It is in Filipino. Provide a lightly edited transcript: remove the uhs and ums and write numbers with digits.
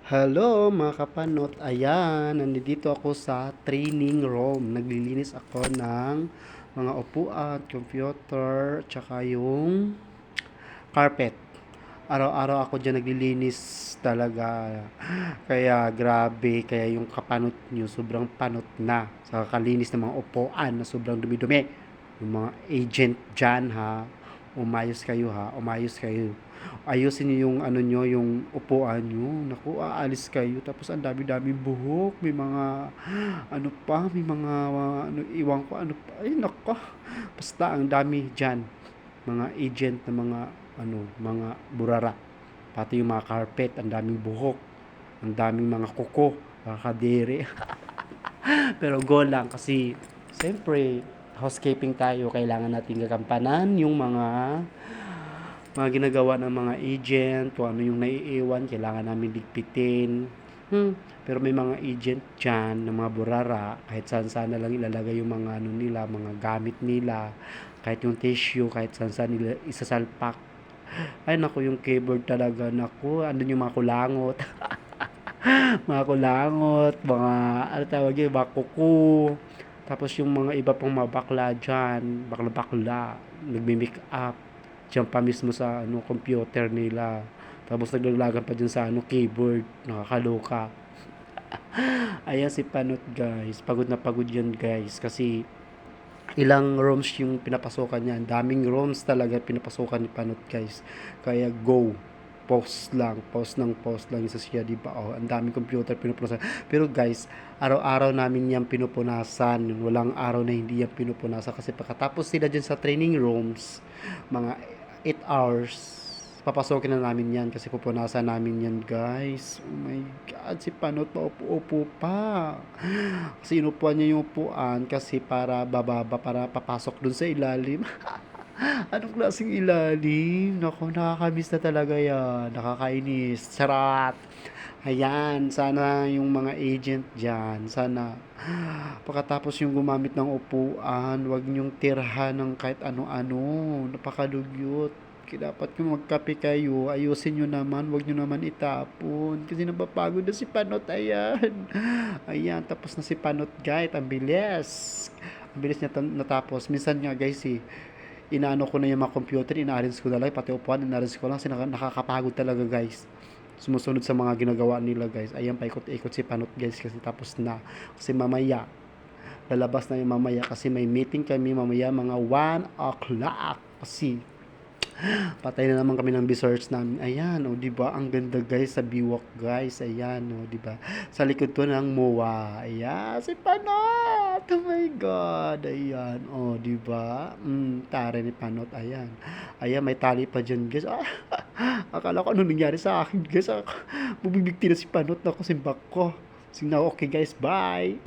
Hello mga kapanot, ayan, nandito ako sa training room. Naglilinis ako ng mga upuan, computer, tsaka yung carpet. Araw-araw ako dyan naglilinis talaga. Kaya grabe, kaya yung kapanot nyo sobrang panot na sa kakalinis ng mga upuan na sobrang dumi-dumi. Yung mga agent dyan ha, umayos kayo ha, umayos kayo. Ayusin niyo yung ano nyo, yung upuan nyo. Naku, aalis kayo. Tapos ang dami-dami buhok. May mga, ano pa, may mga, ano, iwan ko, ano pa. Ay, nako. Basta ang dami dyan. Mga agent na mga, ano, mga burara. Pati yung mga carpet, ang daming buhok. Ang daming mga kuko. Kakadere. Pero go lang kasi, siyempre, housekeeping tayo. Kailangan natin gagampanan yung mga ginagawa ng mga agent, kung ano yung naiiwan, kailangan namin ligpitin. Pero may mga agent dyan, ng mga burara, kahit saan saan na lang ilalagay yung mga ano nila, mga gamit nila, kahit yung tissue, kahit saan saan nila isasalpak. Ay naku, yung keyboard talaga, naku, andun yung mga kulangot, mga kulangot, mga, ano tawag yun, mga kuko. Tapos yung mga iba pang mga bakla dyan, bakla-bakla, nagmi-make up, dyan pa mismo sa ano, computer nila. Tapos naglaglagan pa dyan sa ano, keyboard, nakakaloka. Ayan si Panot guys, pagod na pagod yan guys, kasi ilang rooms yung pinapasokan niya. Daming rooms talaga pinapasukan ni Panot guys. Kaya go. Post lang, post lang isa siya, di ba? Oh, ang daming computer pinupunasan. Pero guys, araw-araw namin yan pinupunasan. Walang araw na hindi yan pinupunasan kasi pagkatapos sila dyan sa training rooms, mga 8 hours, papasokin na namin yan kasi pupunasan namin yan guys. Oh my god, si Panot pa upo-upo pa. Kasi inupuan niya yung upuan kasi para bababa, para papasok dun sa ilalim. Anong klaseng ilalim? Naku, nakakamiss na talaga yan. Nakakainis. Charot. Ayan, sana yung mga agent dyan, sana pagkatapos yung gumamit ng upuan, wag niyong tirhan ng kahit ano-ano. Napakadugyot. Kaya dapat kung magkape kayo, ayusin nyo naman, wag nyo naman itapon. Kasi napapagod na si Panot, ayan. Ayan, tapos na si Panot, guys. Ang bilis. Ang bilis niya natapos. Minsan nga, guys, inaano ko na yung mga computer, ina-arrange ko na lang, pati upuan, ina-arrange ko lang kasi nakakapagod talaga guys. Sumusunod sa mga ginagawa nila guys. Ayan, paikot-ikot si Panot guys kasi tapos na. Kasi mamaya, lalabas na yung mamaya kasi may meeting kami mamaya mga 1 o'clock. Kasi patay na naman kami ng research namin. Ayan, oh, 'di ba? Ang ganda guys sa biwak, guys. Ayan, oh, 'di ba? Sa likod ko ng MOA. Ayan, si Panot. Oh my god. Ayan, oh, 'di ba? Tare ni Panot. Ayan. Ayan, may tali pa diyan, guys. Ah, akala ko ano nangyari sa akin, guys. Bubibigti na si Panot na ko simbak ko. Sige na, okay guys, bye.